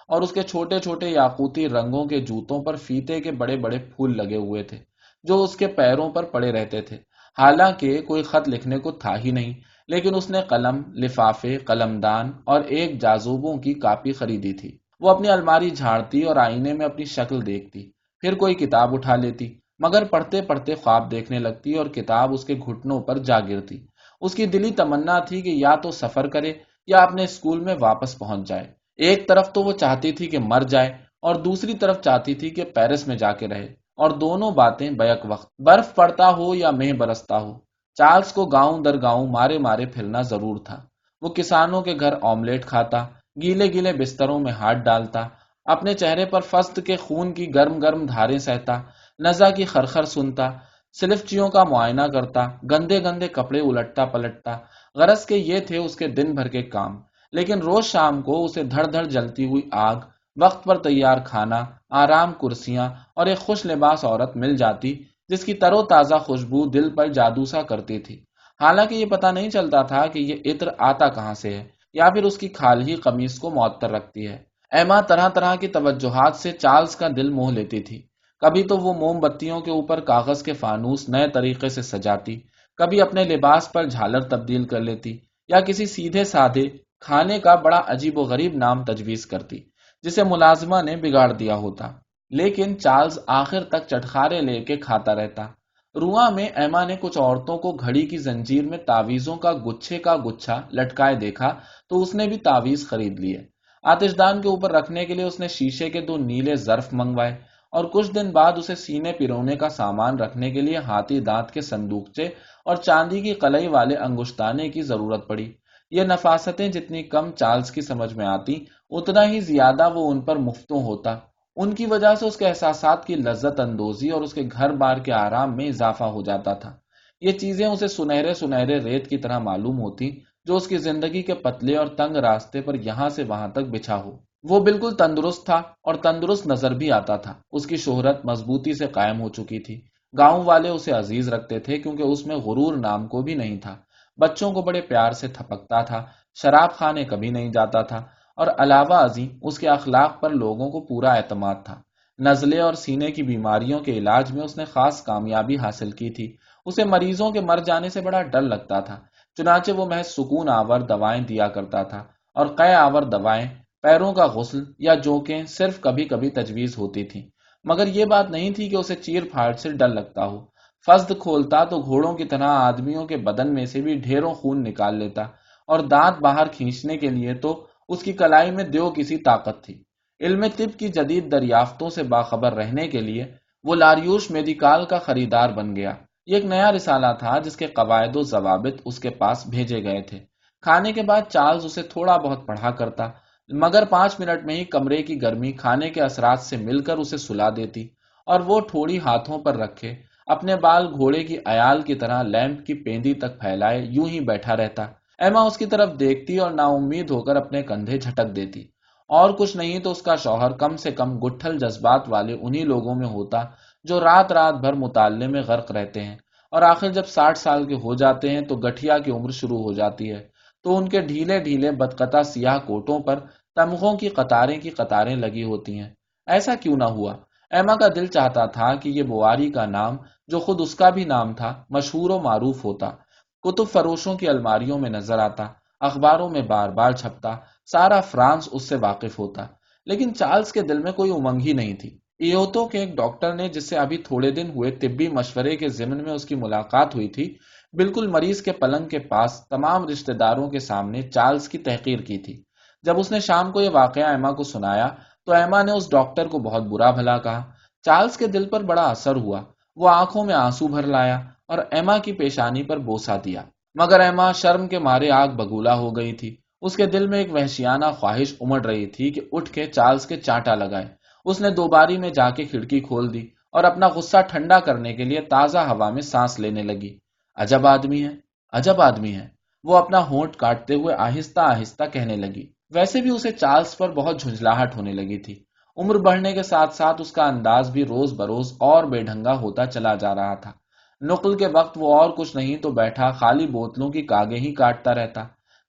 اور اس کے چھوٹے چھوٹے یاقوتی رنگوں کے جوتوں پر فیتے کے بڑے بڑے پھول لگے ہوئے تھے۔ جو اس کے پیروں پر پڑے رہتے تھے۔ حالانکہ کوئی خط لکھنے کو تھا ہی نہیں، لیکن اس نے قلم، لفافے، قلمدان اور ایک جازوبوں کی کاپی خریدی تھی۔ وہ اپنی الماری جھاڑتی اور آئینے میں اپنی شکل دیکھتی، پھر کوئی کتاب اٹھا لیتی، مگر پڑھتے پڑھتے خواب دیکھنے لگتی اور کتاب اس کے گھٹنوں پر جا گرتی۔ اس کی دلی تمنا تھی کہ یا تو سفر کرے یا اپنے اسکول میں واپس پہنچ جائے۔ ایک طرف تو وہ چاہتی تھی کہ مر جائے اور دوسری طرف چاہتی تھی کہ پیرس میں جا کے رہے، اور دونوں باتیں بیک وقت۔ برف پڑتا ہو یا مہ برستا ہو، چارلز کو گاؤں در گاؤں مارے مارے پھرنا ضرور تھا۔ وہ کسانوں کے گھر آملیٹ کھاتا، گیلے گیلے بستروں میں ہاتھ ڈالتا، اپنے چہرے پر فسٹ کے خون کی گرم گرم دھاریں سہتا، نزا کی خرخر سنتا، سلفچیوں کا معائنہ کرتا، گندے گندے کپڑے الٹتا پلٹتا۔ غرض کے یہ تھے اس کے دن بھر کے کام۔ لیکن روز شام کو اسے دھڑ دھڑ جلتی ہوئی آگ، وقت پر تیار کھانا، آرام کرسیاں اور ایک خوش لباس عورت مل جاتی جس کی تر و تازہ خوشبو دل پر جادو سا کرتی تھی۔ حالانکہ یہ پتہ نہیں چلتا تھا کہ یہ عطر آتا کہاں سے ہے، یا پھر اس کی کھال ہی قمیص کو معطر رکھتی ہے۔ ایما طرح طرح کی توجہات سے چارلز کا دل موہ لیتی تھی۔ کبھی تو وہ موم بتیوں کے اوپر کاغذ کے فانوس نئے طریقے سے سجاتی، کبھی اپنے لباس پر جھالر تبدیل کر لیتی، یا کسی سیدھے سادھے کھانے کا بڑا عجیب و غریب نام تجویز کرتی جسے ملازمہ نے بگاڑ دیا ہوتا۔ لیکن چارلز آخر تک چٹخارے لے کے کھاتا رہتا۔ رواں میں ایما نے کچھ عورتوں کو گھڑی کی زنجیر میں تعویذوں کا گچھا لٹکائے دیکھا تو اس نے بھی تعویذ خرید لیے۔ آتش دان کے اوپر رکھنے کے لیے اس نے شیشے کے 2 نیلے ظرف منگوائے، اور کچھ دن بعد اسے سینے پیرونے کا سامان رکھنے کے لیے ہاتھی دانت کے صندوقچے اور چاندی کی قلعی والے انگشتانے کی ضرورت پڑی۔ یہ نفاستیں جتنی کم چارلز کی سمجھ میں آتی، اتنا ہی زیادہ وہ ان پر مفتوں ہوتا۔ ان کی وجہ سے اس کے احساسات کی لذت اندوزی اور اس کے گھر بار کے آرام میں اضافہ ہو جاتا تھا۔ یہ چیزیں اسے سنہرے سنہرے ریت کی طرح معلوم ہوتی جو اس کی زندگی کے پتلے اور تنگ راستے پر یہاں سے وہاں تک بچھا ہو۔ وہ بالکل تندرست تھا اور تندرست نظر بھی آتا تھا۔ اس کی شہرت مضبوطی سے قائم ہو چکی تھی۔ گاؤں والے اسے عزیز رکھتے تھے کیونکہ اس میں غرور نام کو بھی نہیں تھا۔ بچوں کو بڑے پیار سے تھپکتا تھا، شراب خانے کبھی نہیں جاتا تھا، اور علاوہ ازیں اس کے اخلاق پر لوگوں کو پورا اعتماد تھا۔ نزلے اور سینے کی بیماریوں کے علاج میں اس نے خاص کامیابی حاصل کی تھی۔ اسے مریضوں کے مر جانے سے بڑا ڈر لگتا تھا، چنانچہ وہ محض سکون آور دوائیں دیا کرتا تھا، اور قے آور دوائیں، پیروں کا غسل یا جوکیں صرف کبھی کبھی تجویز ہوتی تھیں۔ مگر یہ بات نہیں تھی کہ اسے چیر پھاڑ سے ڈر لگتا ہو۔ فسد کھولتا تو گھوڑوں کی طرح آدمیوں کے بدن میں سے بھی ڈھیروں خون نکال لیتا، اور دانت باہر کھینچنے کے لیے تو اس کی کلائی میں دیو کسی طاقت تھی۔ علم طب کی جدید دریافتوں سے باخبر رہنے کے لیے وہ لاریوش میڈیکال کا خریدار بن گیا۔ یہ ایک نیا رسالہ تھا جس کے قواعد و ضوابط اس کے پاس بھیجے گئے تھے۔ کھانے کے بعد چارلز اسے تھوڑا بہت پڑھا کرتا، مگر 5 منٹ میں ہی کمرے کی گرمی کھانے کے اثرات سے مل کر اسے سلا دیتی، اور وہ ٹھوڑی ہاتھوں پر رکھے اپنے بال گھوڑے کی عیال کی طرح لیمپ کی پیندی تک پھیلائے یوں ہی بیٹھا رہتا۔ ایما اس کی طرف دیکھتی اور نا امید ہو کر اپنے کندھے جھٹک دیتی۔ اور کچھ نہیں تو اس کا شوہر کم سے کم گٹھل جذبات والے انہی لوگوں میں ہوتا جو رات رات بھر مطالعے میں غرق رہتے ہیں، اور آخر جب 60 سال کے ہو جاتے ہیں تو گٹھیا کی عمر شروع ہو جاتی ہے، تو ان کے ڈھیلے ڈھیلے بدقطع سیاہ کوٹوں پر تمغوں کی قطاریں لگی ہوتی ہیں۔ ایسا کیوں نہ ہوا؟ ایما کا دل چاہتا تھا کہ یہ بواری کا نام، جو خود اس کا بھی نام تھا، مشہور و معروف ہوتا، کتب فروشوں کی الماریوں میں نظر آتا، اخباروں میں بار بار چھپتا، سارا فرانس اس سے واقف ہوتا۔ لیکن چارلز کے دل میں کوئی امنگ ہی نہیں تھی۔ ایوتو کے ایک ڈاکٹر نے، جس سے ابھی تھوڑے دن ہوئے طبی مشورے کے ضمن میں اس کی ملاقات ہوئی تھی، بالکل مریض کے پلنگ کے پاس تمام رشتہ داروں کے سامنے چارلز کی تحقیر کی تھی۔ جب اس نے شام کو یہ واقعہ ایما کو سنایا تو ایما نے اس ڈاکٹر کو بہت برا بھلا کہا۔ چارلز کے دل پر بڑا اثر ہوا، وہ آنکھوں میں آنسو بھر لایا اور ایما کی پیشانی پر بوسہ دیا، مگر ایما شرم کے مارے آگ بگولا ہو گئی تھی۔ اس کے دل میں ایک وحشیانہ خواہش امڑ رہی تھی کہ اٹھ کے چارلز کے چانٹا لگائے۔ اس نے دوباری میں جا کے کھڑکی کھول دی اور اپنا غصہ ٹھنڈا کرنے کے لیے تازہ ہوا میں سانس لینے لگی۔ عجب آدمی ہے، عجب آدمی ہے، وہ اپنا ہونٹ کاٹتے ہوئے آہستہ آہستہ کہنے لگی۔ ویسے بھی اسے چارلز پر بہت جھنجھلاہٹ ہونے لگی تھی۔ عمر بڑھنے کے ساتھ ساتھ اس کا انداز بھی روز بروز اور بے ڈھنگا ہوتا چلا جا رہا تھا۔ نقل کے وقت وہ اور کچھ نہیں تو بیٹھا خالی بوتلوں کی کاغیں ہی کاٹتا رہتا۔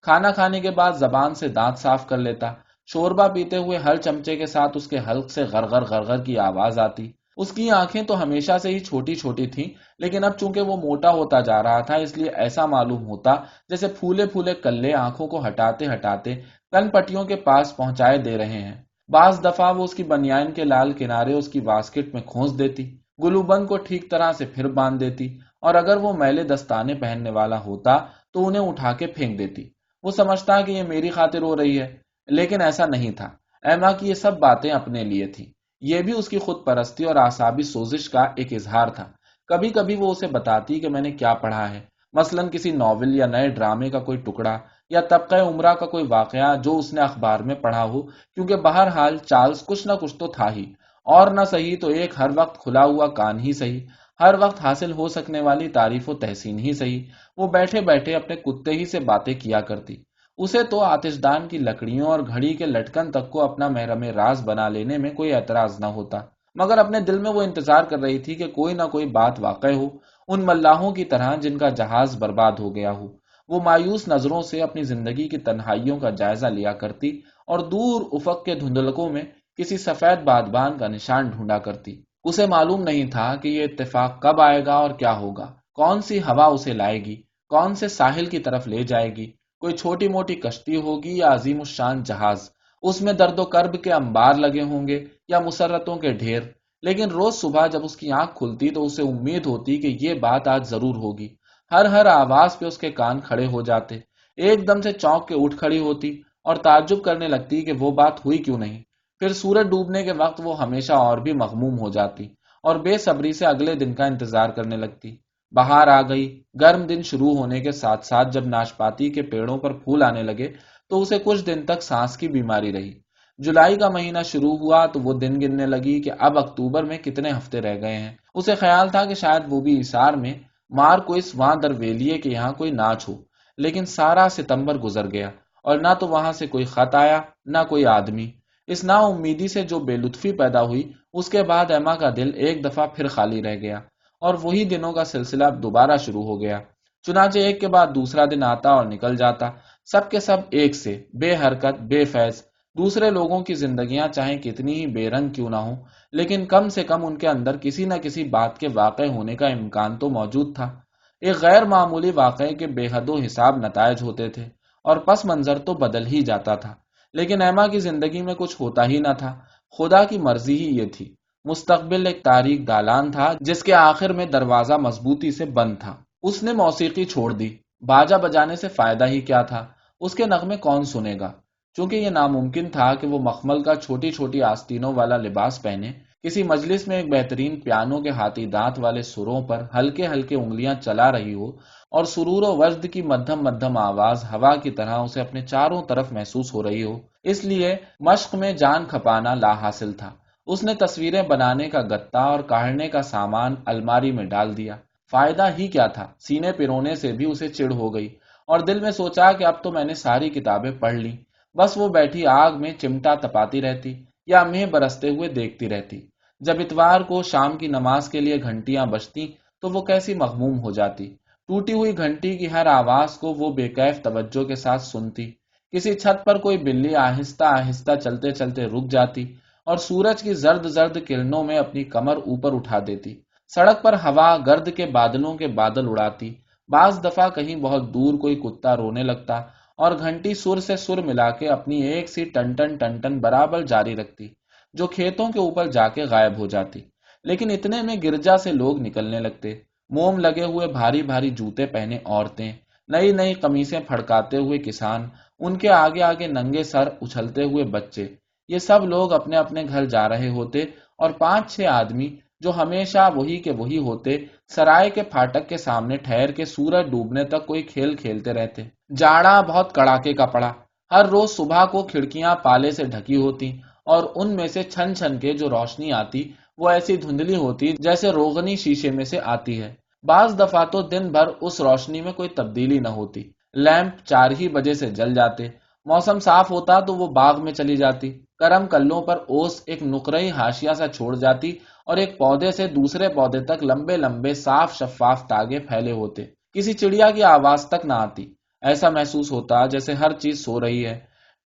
کھانا کھانے کے بعد زبان سے دانت صاف کر لیتا۔ شوربہ پیتے ہوئے ہر چمچے کے ساتھ اس کے حلق سے غرغر غرغر کی آواز آتی۔ اس کی آنکھیں تو ہمیشہ سے ہی چھوٹی چھوٹی تھیں، لیکن اب چونکہ وہ موٹا ہوتا جا رہا تھا اس لیے ایسا معلوم ہوتا جیسے پھولے پھولے کلے آنکھوں کو ہٹاتے ہٹاتے کن پٹیوں کے پاس پہنچائے دے رہے ہیں۔ بعض دفعہ وہ اس کی بنیان کے لال کنارے اس کی واسکٹ میں کھونس دیتی، گلو بند کو ٹھیک طرح سے پھر باندھ دیتی، اور اگر وہ میلے دستانے پہننے والا ہوتا تو انہیں اٹھا کے پھینک دیتی۔ وہ سمجھتا کہ یہ میری خاطر ہو رہی ہے، لیکن ایسا نہیں تھا۔ ایما کی یہ سب باتیں اپنے لیے تھیں۔ یہ بھی اس کی خود پرستی اور اعصابی سوزش کا ایک اظہار تھا۔ کبھی کبھی وہ اسے بتاتی کہ میں نے کیا پڑھا ہے، مثلاً کسی ناول یا نئے ڈرامے کا کوئی ٹکڑا، یا طبقہ عمرہ کا کوئی واقعہ جو اس نے اخبار میں پڑھا ہو، کیونکہ بہرحال چارلز کچھ نہ کچھ تو تھا ہی، اور نہ صحیح تو ایک ہر وقت کھلا ہوا کان ہی صحیح، ہر وقت حاصل ہو سکنے والی تعریف و تحسین ہی صحیح۔ وہ بیٹھے بیٹھے اپنے کتے ہی سے باتیں کیا کرتی۔ اسے تو آتش دان کی لکڑیوں اور گھڑی کے لٹکن تک کو اپنا محرم راز بنا لینے میں کوئی اعتراض نہ ہوتا، مگر اپنے دل میں وہ انتظار کر رہی تھی کہ کوئی نہ کوئی بات واقع ہو، ان ملاحوں کی طرح جن کا جہاز برباد ہو گیا ہو۔ وہ مایوس نظروں سے اپنی زندگی کی تنہائیوں کا جائزہ لیا کرتی اور دور افق کے دھندلکوں میں کسی سفید بادبان کا نشان ڈھونڈا کرتی۔ اسے معلوم نہیں تھا کہ یہ اتفاق کب آئے گا اور کیا ہوگا، کون سی ہوا اسے لائے گی، کون سے ساحل کی طرف لے جائے گی، کوئی چھوٹی موٹی کشتی ہوگی یا عظیم الشان جہاز، اس میں درد و کرب کے انبار لگے ہوں گے یا مسرتوں کے ڈھیر۔ لیکن روز صبح جب اس کی آنکھ کھلتی تو اسے امید ہوتی کہ یہ بات آج ضرور ہوگی۔ ہر آواز پہ اس کے کان کھڑے ہو جاتے، ایک دم سے چونک کے اٹھ کھڑی ہوتی اور تعجب کرنے لگتی کہ وہ بات ہوئی کیوں نہیں۔ پھر سورج ڈوبنے کے وقت وہ ہمیشہ اور بھی مغموم ہو جاتی اور بے صبری سے اگلے دن کا انتظار کرنے لگتی۔ بہار آ گئی، گرم دن شروع ہونے کے ساتھ ساتھ جب ناشپاتی کے پیڑوں پر پھول آنے لگے تو اسے کچھ دن تک سانس کی بیماری رہی۔ جولائی کا مہینہ شروع ہوا تو وہ دن گننے لگی کہ اب اکتوبر میں کتنے ہفتے رہ گئے ہیں۔ اسے خیال تھا کہ شاید وہ بھی ایثار میں مار کو اس وہاں درویلیے کے یہاں کوئی ناچ ہو، لیکن سارا ستمبر گزر گیا اور نہ تو وہاں سے کوئی خط آیا نہ کوئی آدمی۔ اس نا امیدی سے جو بے لطفی پیدا ہوئی، اس کے بعد ایما کا دل ایک دفعہ پھر خالی رہ گیا اور وہی دنوں کا سلسلہ دوبارہ شروع ہو گیا۔ چنانچہ ایک کے بعد دوسرا دن آتا اور نکل جاتا، سب کے سب ایک سے بے حرکت بے فیض۔ دوسرے لوگوں کی زندگیاں چاہے کتنی ہی بے رنگ کیوں نہ ہوں، لیکن کم سے کم ان کے اندر کسی نہ کسی بات کے واقع ہونے کا امکان تو موجود تھا۔ ایک غیر معمولی واقعے کے بے حد و حساب نتائج ہوتے تھے اور پس منظر تو بدل ہی جاتا تھا، لیکن ایما کی زندگی میں کچھ ہوتا ہی نہ تھا۔ خدا کی مرضی ہی یہ تھی۔ مستقبل ایک تاریک دالان تھا جس کے آخر میں دروازہ مضبوطی سے بند تھا۔ اس نے موسیقی چھوڑ دی، باجا بجانے سے فائدہ ہی کیا تھا، اس کے نغمے کون سنے گا؟ چونکہ یہ ناممکن تھا کہ وہ مخمل کا چھوٹی چھوٹی آستینوں والا لباس پہنے کسی مجلس میں ایک بہترین پیانو کے ہاتھی دانت والے سروں پر ہلکے ہلکے انگلیاں چلا رہی ہو اور سرور و وجد کی مدھم مدھم آواز ہوا کی طرح اسے اپنے چاروں طرف محسوس ہو رہی ہو۔ اس لیے مشق میں جان کھپانا لا حاصل تھا۔ اس نے تصویریں بنانے کا گتا اور کاڑھنے کا سامان الماری میں ڈال دیا۔ فائدہ ہی کیا تھا؟ سینے پرونے سے بھی اسے چڑ ہو گئی اور دل میں سوچا کہ اب تو میں نے ساری کتابیں پڑھ لی، بس وہ بیٹھی آگ میں چمٹا تپاتی رہتی یا مہ برستے ہوئے دیکھتی رہتی۔ جب اتوار کو شام کی نماز کے لیے گھنٹیاں بجتی تو وہ کیسی مغموم ہو جاتی۔ ٹوٹی ہوئی گھنٹی کی ہر آواز کو وہ بے کیف توجہ کے ساتھ سنتی۔ کسی چھت پر کوئی بلی آہستہ آہستہ چلتے چلتے رک جاتی اور سورج کی زرد زرد کرنوں میں اپنی کمر اوپر اٹھا دیتی۔ سڑک پر ہوا گرد کے بادلوں کے بادل اڑاتی۔ بعض دفعہ کہیں بہت دور کوئی کتا رونے لگتا اور گھنٹی سر سے سر ملا کے اپنی ایک سی ٹن ٹن ٹن ٹن برابر جاری رکھتی جو کھیتوں کے اوپر جا کے غائب ہو جاتی۔ لیکن اتنے میں گرجا سے لوگ نکلنے لگتے، موم لگے ہوئے بھاری بھاری جوتے پہنے عورتیں، نئی نئی قمیصیں پھڑکاتے ہوئے کسان، ان کے آگے آگے ننگے سر اچھلتے ہوئے بچے۔ یہ سب لوگ اپنے اپنے گھر جا رہے ہوتے اور 5-6 آدمی جو ہمیشہ وہی کے وہی ہوتے سرائے کے پھاٹک کے سامنے ٹھہر کے سورج ڈوبنے تک کوئی کھیل کھیلتے رہتے۔ جاڑا بہت کڑاکے کا پڑا۔ ہر روز صبح کو کھڑکیاں پالے سے ڈھکی ہوتی اور ان میں سے چھن چھن کے جو روشنی آتی وہ ایسی دھندلی ہوتی جیسے روغنی شیشے میں سے آتی ہے۔ بعض دفعہ تو دن بھر اس روشنی میں کوئی تبدیلی نہ ہوتی، لیمپ 4 ہی بجے سے جل جاتے۔ موسم صاف ہوتا تو وہ باغ میں چلی جاتی، کرم کلوں پر اوس ایک نقرئی حاشیہ سا چھوڑ جاتی اور ایک پودے سے دوسرے پودے تک لمبے لمبے صاف شفاف تاگے پھیلے ہوتے۔ کسی چڑیا کی آواز تک نہ آتی۔ ایسا محسوس ہوتا جیسے ہر چیز سو رہی ہے۔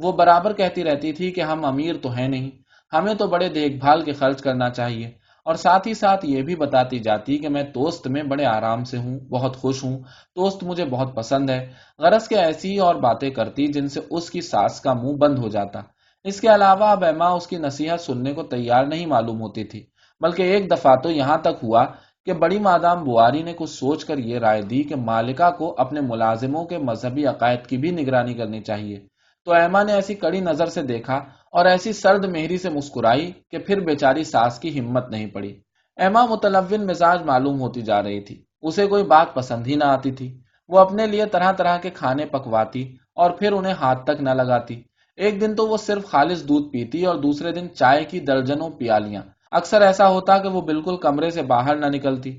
وہ برابر کہتی رہتی تھی کہ ہم امیر تو ہیں نہیں، ہمیں تو بڑے دیکھ بھال کے خرچ کرنا چاہیے، اور ساتھ ہی ساتھ یہ بھی بتاتی جاتی کہ میں توست میں بڑے آرام سے ہوں، بہت خوش ہوں، توست مجھے بہت پسند ہے۔ غرض کے ایسی اور باتیں کرتی جن سے اس کی ساس کا منہ بند ہو جاتا۔ اس کے علاوہ اب ایما اس کی نصیحت سننے کو تیار نہیں معلوم ہوتی تھی، بلکہ ایک دفعہ تو یہاں تک ہوا کہ بڑی مادام بواری نے کچھ سوچ کر یہ رائے دی کہ مالکہ کو اپنے ملازموں کے مذہبی عقائد کی بھی نگرانی کرنی چاہیے۔ تو ایما نے ایسی کڑی نظر سے دیکھا اور ایسی سرد مہری سے مسکرائی کہ پھر بیچاری ساس کی ہمت نہیں پڑی۔ ایما متلون مزاج معلوم ہوتی جا رہی تھی، اسے کوئی بات پسند ہی نہ آتی تھی۔ وہ اپنے لیے طرح طرح کے کھانے پکواتی اور پھر انہیں ہاتھ تک نہ لگاتی۔ ایک دن تو وہ صرف خالص دودھ پیتی اور دوسرے دن چائے کی درجنوں پیالیاں۔ اکثر ایسا ہوتا کہ وہ بالکل کمرے سے باہر نہ نکلتی،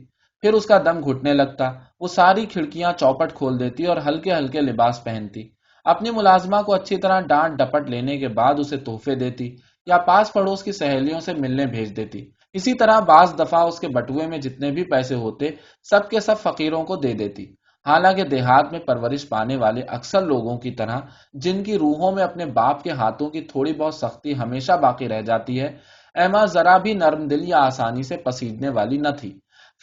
پھر اس کا دم گھٹنے لگتا۔ وہ ساری کھڑکیاں چوپٹ کھول دیتی اور ہلکے ہلکے لباس پہنتی، اپنی ملازمہ کو اچھی طرح ڈانٹ ڈپٹ لینے کے بعد اسے تحفے دیتی یا پاس پڑوس کی سہیلیوں سے ملنے بھیج دیتی۔ اسی طرح بعض دفعہ اس کے بٹوے میں جتنے بھی پیسے ہوتے سب کے سب فقیروں کو دے دیتی۔ حالانکہ دیہات میں پرورش پانے والے اکثر لوگوں کی طرح، جن کی روحوں میں اپنے باپ کے ہاتھوں کی تھوڑی بہت سختی ہمیشہ باقی رہ جاتی ہے، ایما ذرا بھی نرم دل یا آسانی سے پسیجنے والی نہ تھی۔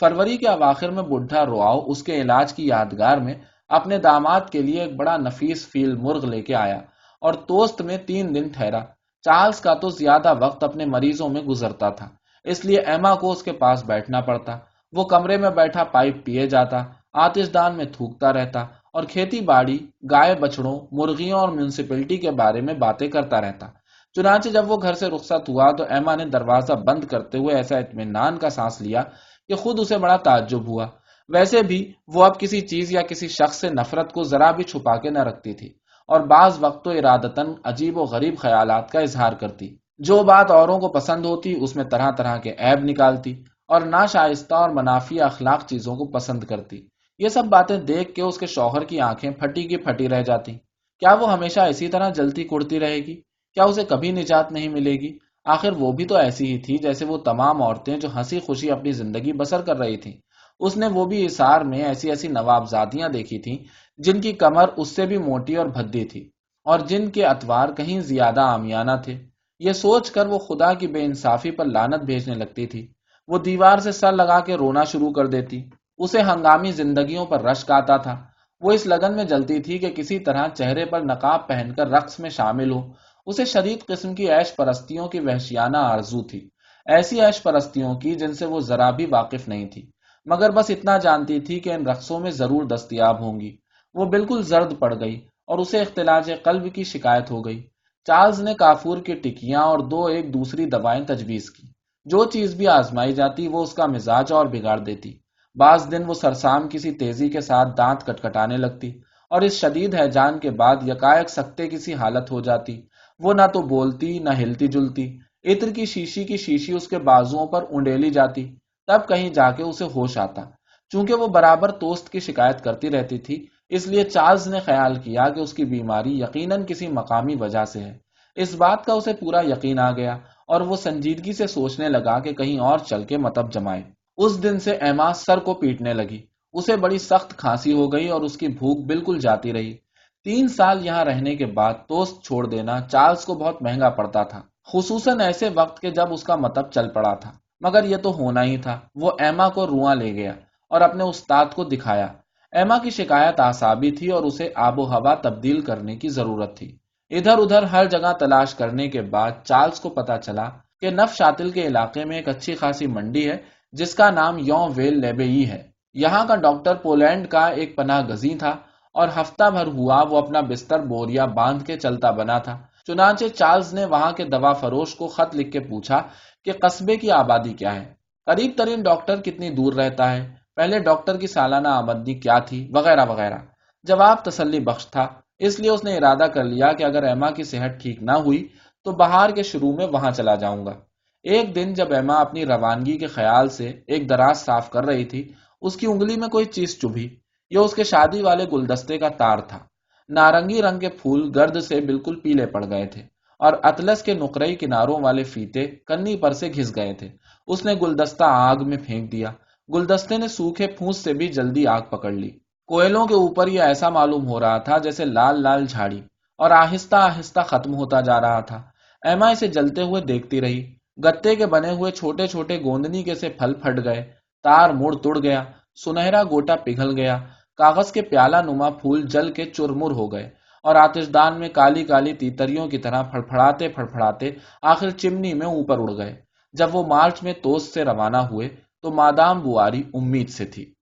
فروری کے اواخر میں بڈھا رواؤ اس کے علاج کی یادگار میں اپنے داماد کے لیے ایک بڑا نفیس فیل مرغ لے کے آیا اور توست میں 3 دن ٹھہرا۔ چارلز کا تو زیادہ وقت اپنے مریضوں میں گزرتا تھا، اس لیے ایما کو اس کے پاس بیٹھنا پڑتا۔ وہ کمرے میں بیٹھا پائپ پیے جاتا، آتش دان میں تھوکتا رہتا اور کھیتی باڑی، گائے بچڑوں، مرغیوں اور میونسپلٹی کے بارے میں باتیں کرتا رہتا۔ چنانچہ جب وہ گھر سے رخصت ہوا تو ایما نے دروازہ بند کرتے ہوئے ایسا اطمینان کا سانس لیا کہ خود اسے بڑا تعجب ہوا۔ ویسے بھی وہ اب کسی چیز یا کسی شخص سے نفرت کو ذرا بھی چھپا کے نہ رکھتی تھی، اور بعض وقت تو ارادتاً عجیب و غریب خیالات کا اظہار کرتی۔ جو بات اوروں کو پسند ہوتی اس میں طرح طرح کے عیب نکالتی، اور ناشائستہ اور منافی اخلاق چیزوں کو پسند کرتی۔ یہ سب باتیں دیکھ کے اس کے شوہر کی آنکھیں پھٹی کی پھٹی رہ جاتی۔ کیا وہ ہمیشہ اسی طرح جلتی کڑتی رہے گی؟ کیا اسے کبھی نجات نہیں ملے گی؟ آخر وہ بھی تو ایسی ہی تھی جیسے وہ تمام عورتیں جو ہنسی خوشی اپنی زندگی بسر کر رہی تھیں۔ اس نے وہ بھی اثار میں ایسی ایسی نوابزادیاں دیکھی تھیں جن کی کمر اس سے بھی موٹی اور بھدی تھی، اور جن کے اتوار کہیں زیادہ عامیانہ تھے۔ یہ سوچ کر وہ خدا کی بے انصافی پر لعنت بھیجنے لگتی تھی۔ وہ دیوار سے سر لگا کے رونا شروع کر دیتی۔ اسے ہنگامی زندگیوں پر رشک آتا تھا۔ وہ اس لگن میں جلتی تھی کہ کسی طرح چہرے پر نقاب پہن کر رقص میں شامل ہو۔ اسے شدید قسم کی عیش پرستیوں کی وحشیانہ آرزو تھی، ایسی عیش پرستیوں کی جن سے وہ ذرا بھی واقف نہیں تھی، مگر بس اتنا جانتی تھی کہ ان رقصوں میں ضرور دستیاب ہوں گی۔ وہ بالکل زرد پڑ گئی اور اسے اختلاج قلب کی شکایت ہو گئی۔ چارلز نے کافور کی ٹکیاں اور 2 دوسری دوائیں تجویز کی۔ جو چیز بھی آزمائی جاتی وہ اس کا مزاج اور بگاڑ دیتی۔ بعض دن وہ سرسام کسی تیزی کے ساتھ دانت کٹکھٹانے لگتی اور اس شدید ہیجان کے بعد یکایک سکتے کی سی حالت ہو جاتی۔ وہ نہ تو بولتی نہ ہلتی جلتی، عطر کی شیشی اس کے بازوؤں پر انڈیلی جاتی، تب کہیں جا کے اسے ہوش آتا۔ چونکہ وہ برابر توست کی شکایت کرتی رہتی تھی، اس لیے چارلز نے خیال کیا کہ اس کی بیماری یقیناً کسی مقامی وجہ سے ہے۔ اس بات کا اسے پورا یقین آ گیا اور وہ سنجیدگی سے سوچنے لگا کہ کہیں اور چل کے مطب جمائے۔ اس دن سے ایما سر کو پیٹنے لگی، اسے بڑی سخت کھانسی ہو گئی اور اس کی بھوک بالکل جاتی رہی۔ 3 سال یہاں رہنے کے بعد توست چھوڑ دینا چارلز کو بہت مہنگا پڑتا تھا، خصوصاً ایسے وقت کے جب اس کا مطب چل پڑا تھا۔ مگر یہ تو ہونا ہی تھا۔ وہ ایما کو رواں لے گیا اور اپنے استاد کو دکھایا۔ ایما کی شکایت اعصابی تھی اور اسے آب و ہوا تبدیل کرنے کی ضرورت تھی۔ ادھر ادھر ہر جگہ تلاش کرنے کے بعد چارلز کو پتا چلا کہ نف شاتل کے علاقے میں ایک اچھی خاصی منڈی ہے جس کا نام یوں ویل لیبئی ہے۔ یہاں کا ڈاکٹر پولینڈ کا ایک پناہ گزیں تھا اور ہفتہ بھر ہوا وہ اپنا بستر بوریا باندھ کے چلتا بنا تھا۔ چنانچہ چارلز نے وہاں کے دوا فروش کو خط لکھ کے پوچھا کہ قصبے کی آبادی کیا ہے، قریب ترین ڈاکٹر کتنی دور رہتا ہے، پہلے ڈاکٹر کی سالانہ آمدنی کیا تھی، وغیرہ وغیرہ۔ جواب تسلی بخش تھا، اس لیے اس نے ارادہ کر لیا کہ اگر ایما کی صحت ٹھیک نہ ہوئی تو بہار کے شروع میں وہاں چلا جاؤں گا۔ ایک دن جب ایما اپنی روانگی کے خیال سے ایک دراز صاف کر رہی تھی، اس کی انگلی میں کوئی چیز چبھی۔ یہ اس کے شادی والے گلدستے کا تار تھا۔ نارنگی رنگ کے پھول گرد سے بالکل پیلے پڑ گئے تھے اور اطلس کے نقرئی کناروں والے فیتے کنی پر سے گھس گئے تھے۔ اس نے گلدستہ آگ میں پھینک دیا۔ گلدستے نے سوکھے پھونس سے بھی جلدی آگ پکڑ لی۔ کوئلوں کے اوپر یہ ایسا معلوم ہو رہا تھا جیسے لال لال جھاڑی، اور آہستہ آہستہ ختم ہوتا جا رہا تھا۔ ایما اسے جلتے ہوئے دیکھتی رہی۔ گتے کے بنے ہوئے چھوٹے چھوٹے گوندنی کے سے پھل پھٹ گئے، تار مڑ تڑ گیا، سنہرا گوٹا پگھل گیا، کاغذ کے پیالہ نما پھول جل کے چرمر ہو گئے اور آتش دان میں کالی کالی تیتریوں کی طرح پھڑپھڑاتے پھڑپھڑاتے آخر چمنی میں اوپر اڑ گئے۔ جب وہ مارچ میں توس سے روانہ ہوئے تو مادام بواری امید سے تھی۔